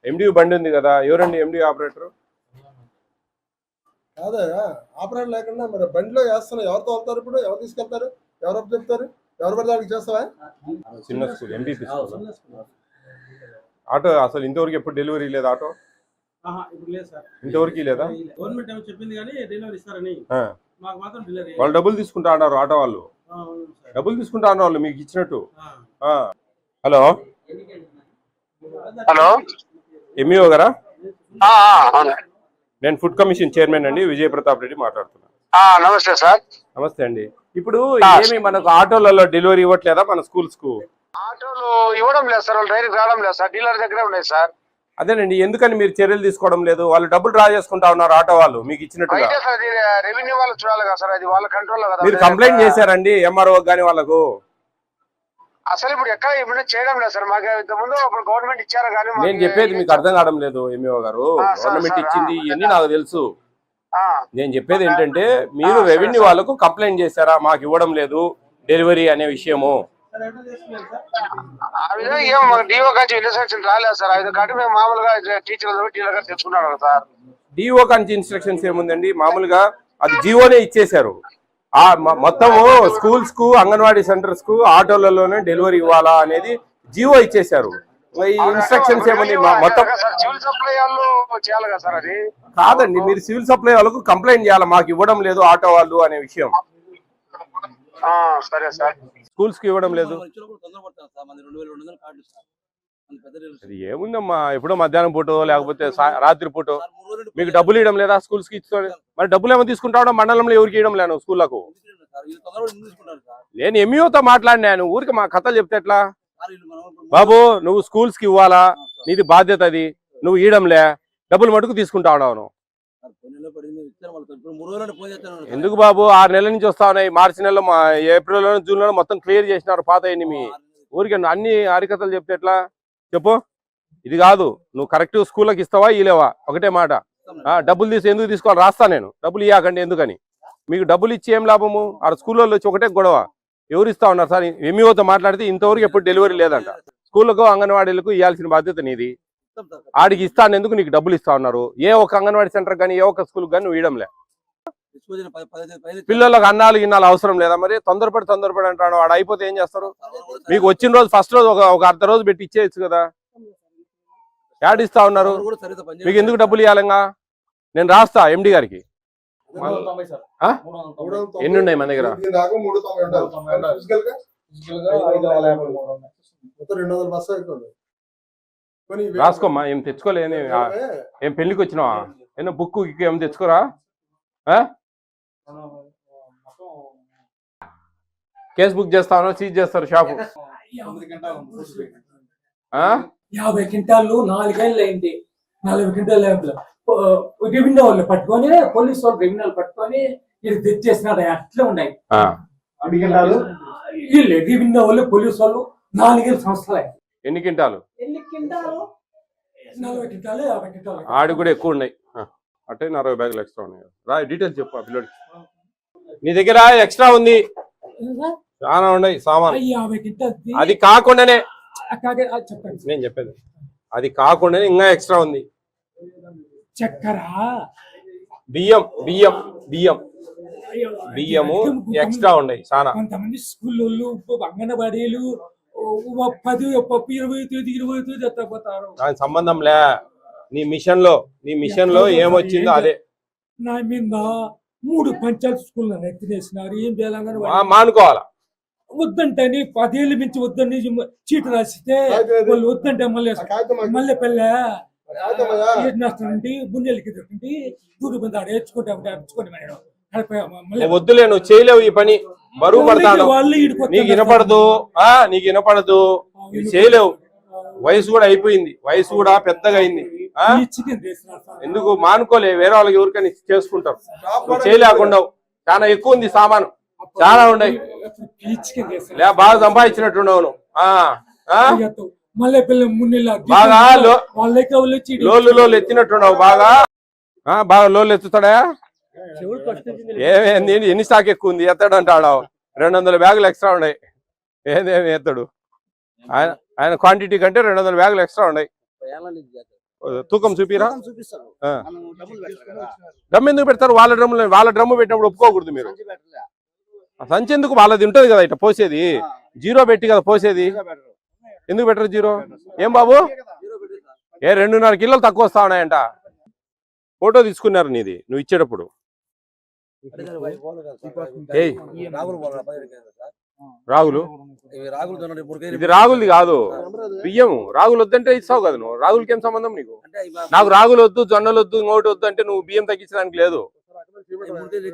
ఎండి బండి ఉంది కదా, ఎవరండి ఎండి ఆపరేటర్? కాదా ఆపరేటర్ లేకుండా మరి బండిలో వేస్తున్నా ఎవరితో వెళ్తారు? ఇప్పుడు ఎవరు తీసుకెళ్తారు? ఎవరు చెప్తారు? ఎవరు పడితే వాడికి చేస్తావా? చిన్న స్కూల్ ఎంపీపీ స్కూల్. ఆటో అసలు ఇంతవరకు ఎప్పుడు డెలివరీ లేదు ఆటో? ఇప్పుడు లేదు సార్, ఇంతవరకు లేదా? గవర్నమెంట్ ఏమో చెప్పింది కానీ డెలివరీ ఇస్తారని, మాకు మాత్రం డెలివరీ. వాళ్ళు డబ్బులు తీసుకుంటా అన్నారు ఆటో వాళ్ళు, డబ్బులు తీసుకుంటా అన్నారు వాళ్ళు మీకు ఇచ్చినట్టు. హలో హలో, ఎంఈఓ గారా? అవును, నేను ఫుడ్ కమిషన్ చైర్మన్ అండి, విజయ ప్రతాప్ రెడ్డి మాట్లాడుతున్నాను. నమస్తే సార్. నమస్తే అండి. ఇప్పుడు ఏమి మనకు ఆటోలలో డెలివరీ ఇవ్వట్లేదా మన స్కూల్స్ కు? ఆటోలు ఇవ్వడం లేదు సార్, వాళ్ళు డైరెక్ట్ రావడం లేదు సార్, డీలర్ దగ్గరే ఉన్నాయి సార్. అదేనండి, ఎందుకని మీరు చర్యలు తీసుకోవడం లేదు? వాళ్ళు డబ్బులు డ్రా చేసుకుంటా ఉన్నారు ఆటో వాళ్ళు మీకు ఇచ్చినట్టుగా. అయితే సార్ అది రెవెన్యూ వాళ్ళు చూడాలి కదా సార్, అది వాళ్ళ కంట్రోల్ కదా. మీరు కంప్లైంట్ చేశారండి ఎంఆర్ఓ గానీ వాళ్ళకు? అసలు ఇప్పుడు ఎక్కడ ఇప్పుడు చేయడం లేదు సార్, మాకు ఇంతకుముందు గవర్నమెంట్ ఇచ్చారు కానీ. నేను చెప్పేది మీకు అర్థం కావడం లేదు ఎంఈఓ గారు. గవర్నమెంట్ ఇచ్చింది ఇవన్నీ నాకు తెలుసు. నేను చెప్పేది ఏంటంటే మీరు రెవెన్యూ వాళ్ళకు కంప్లైంట్ చేశారా మాకు ఇవ్వడం లేదు డెలివరీ అనే విషయము? డిఓ కాంచి ఇన్స్ట్రక్షన్ రాలేదు సార్, అది కాబట్టి మేము మామూలుగా టీచర్లు డీలర్ గారు తెచ్చుకున్నాడు సార్. డిఓ కాంచి ఇన్స్ట్రక్షన్స్ ఏముందండి, మామూలుగా అది జీవోనే ఇచ్చేశారు. ఆ మొత్తము స్కూల్స్ కు అంగన్వాడీ సెంటర్స్ కు ఆటోలలోనే డెలివరీ ఇవ్వాలా అనేది జీవో ఇచ్చేశారు. ఇన్స్ట్రక్షన్స్ ఏముంది మొత్తం? సివిల్ సప్లై వాళ్ళు చేయాలి కదా సార్. అది కాదండి, మీరు సివిల్ సప్లై వాళ్ళకు కంప్లైంట్ చేయాలి మాకు ఇవ్వడం లేదు ఆటో వాళ్ళు అనే విషయం. సరే సార్. స్కూల్స్ కి ఇవ్వడం లేదు అది ఏముందమ్మా, ఎప్పుడో మధ్యాహ్నం పూట లేకపోతే రాత్రి పూట మీకు డబ్బులు ఇవ్వడం లేదా స్కూల్స్ కి ఇచ్చుకోండి. మరి డబ్బులు ఏమో తీసుకుంటావు మండలంలో ఎవరికి ఇవ్వడం లేను స్కూళ్లకు? నేను ఎంఈఓతో మాట్లాడినాను, ఊరికి మా కథలు చెప్తే ఎట్లా బాబు? నువ్వు స్కూల్స్ కి ఇవ్వాలా, నీది బాధ్యత, అది నువ్వు ఇవ్వడంలే, డబ్బులు మటుకు తీసుకుంటా ఉన్నావు. ఎందుకు బాబు? 6 నెలల నుంచి వస్తా ఉన్నాయి, మార్చి నెలలో ఏప్రిల్ లో జూన్ లో మొత్తం క్లియర్ చేసినారు పాత మీ ఊరికి. అన్ని హరికథలు చెప్తే ఎట్లా చెప్పు? ఇది కాదు, నువ్వు కరెక్ట్ స్కూళ్ళకి ఇస్తావా ఇలేవా? ఒకటే మాట, డబ్బులు తీసి ఎందుకు తీసుకోవాలి? రాస్తా నేను, డబ్బులు ఇవ్వకండి. ఎందుకని? మీకు డబ్బులు ఇచ్చి ఏం లాభము? ఆ స్కూల్లో వచ్చి ఒకటే గొడవ, ఎవరు ఇస్తా ఉన్నారు సార్? ఎంఈఓతో మాట్లాడితే ఇంతవరకు ఎప్పుడు డెలివరీ లేదంట. స్కూళ్ళకు అంగన్వాడీలకు ఇవ్వాల్సిన బాధ్యత నీది. ఆడికి ఇస్తాను ఎందుకు నీకు డబ్బులు ఇస్తా ఉన్నారు? ఏ ఒక్క అంగన్వాడీ సెంటర్ కానీ ఏ ఒక్క స్కూల్ కానీ నువ్వు ఇవ్వడంలే. పిల్లలకు అన్నాలు గిన్నాలు అవసరం లేదా? మరి తొందరపడి అంటాడు, వాడు అయిపోతే ఏం చేస్తారు? మీకు వచ్చిన రోజు ఫస్ట్ రోజు ఒక అర్ధ రోజు పెట్టి ఇచ్చేయచ్చు కదా. యాడ్ ఇస్తా ఉన్నారు, మీకు ఎందుకు డబ్బులు ఇవ్వాలంగా? నేను రాస్తా ఎండి గారికి. ఎన్ని ఉన్నాయి మన దగ్గర? రాసుకోమ్మా. ఏం తెచ్చుకోలే? ఏం పెళ్లికి వచ్చినావా? ఏమో బుక్ ఏం తెచ్చుకోరా? కేసు బుక్ చేస్తాను, సీజ్ చేస్తారు షాపు. 50 క్వింటాలు 4 ఏళ్ళు అయింది. 40 క్వింటాలు రెవెన్యూ వాళ్ళు పట్టుకొని, పోలీసు వాళ్ళు రెవెన్యూ వాళ్ళు పట్టుకొని ఇది తెచ్చేసినాడు. అట్లా ఉన్నాయి రెవెన్యూ వాళ్ళు, పోలీసు వాళ్ళు 4 సంవత్సరాలు. ఎన్ని క్వింటాలు? 40 quintal 50 quintal. ఆడి కూడా ఎక్కువ ఉన్నాయి అంటే 40 బ్యాగులు ఎక్స్ట్రా ఉన్నాయి. రా డీటెయిల్స్ చెప్పు పిల్లడికి. నీ దగ్గర ఎక్స్ట్రా ఉంది, చాలా ఉన్నాయి సామాన్. అది కాకుండానే నేను చెప్పేది, అది కాకుండానే ఇంకా ఎక్స్ట్రా ఉంది. చక్కెర, బియ్యము ఎక్స్ట్రా ఉన్నాయి చాలా. కొంతమంది స్కూల్లో అంగన్వాడీలు 10 పప్పు 20 ఎత్తపోతారు. దానికి సంబంధం లే. నీ మిషన్ లో ఏమొచ్చిందో అదే. నా మీద 3 పంచాయతీ స్కూల్ ఎత్తినేసినారు. ఏం చేయాలని మానుకోవాలా? వద్దంటే 10 ఏళ్ళు మించి వద్దని చీటు రాసితే వాళ్ళు వద్దంటే మళ్ళీ పెళ్ళ బున్నెలకి దొరికి దూరు బంది వద్దులే, నువ్వు చేయలేవు ఈ పని, బరువు పడతాడు, నీకు వినపడదు, చేయలేవు. వయసు కూడా అయిపోయింది, వయసు కూడా పెద్దగా అయింది. ఎందుకు మానుకోలే? వేరే వాళ్ళకి ఎవరికైనా చేసుకుంటారు, చేయలేకుండా. చాలా ఎక్కువ ఉంది సామాను, చాలా ఉన్నాయి. బాగా సంపాదించినట్టున్నావు నువ్వు. బాగా లోలు ఎత్తినట్టున్నావు, బాగా లోలు ఎత్తుతాడా? ఏమేంది? ఎన్ని స్టాక్ ఎక్కువ ఉంది? ఎత్తాడు అంటాడు. 200 బ్యాగులు ఎక్స్ట్రా ఉన్నాయి. ఏదేమి ఎత్తాడు ఆయన క్వాంటిటీ కంటే 200 బ్యాగులు ఎక్స్ట్రా ఉన్నాయి. తూకం చూపిరా చూపిస్తారు ఆ. మనం డబ్బులు పెట్టాలి కదా డ్రమ్ ఎందుకు పెడతారు? వాళ్ళ డ్రమ్ము పెట్టినప్పుడు ఒప్పుకోకూడదు మీరు. సంచి పెట్టలే. ఆ సంచి ఎందుకు? వాళ్ళది ఉంటది కదా ఇట్లా పోసేది, ఆ, జీరో పెట్టి కదా పోసేది. జీరో పెట్టరు. ఎందుకు పెట్టరు జీరో? ఏం బాబు జీరో పెట్టిస్తా. 2.5 కిలోలు తక్కువ వస్తా ఉన్నాయంట. ఫోటో తీసుకున్నారు నీది నువ్వు ఇచ్చేటప్పుడు. ఏయ్ రాగులు పోవాలి, 17 కేజీలు సార్. రాగులు, ఇవి రాగులు తినండి, ఇప్పుడు కేజీ ఇది రాగులది కాదు, బియ్యం. రాగులు వద్దంటే ఇస్తావు కదా నువ్వు. రాగులకి ఏం సంబంధం నీకు? అంటే నాకు రాగులు వద్దు, జొన్నలు వద్దు, ఇంకోటి వద్దు అంటే నువ్వు బియ్యం తగ్గించడానికి లేదు. ఇప్పుడు కేజీ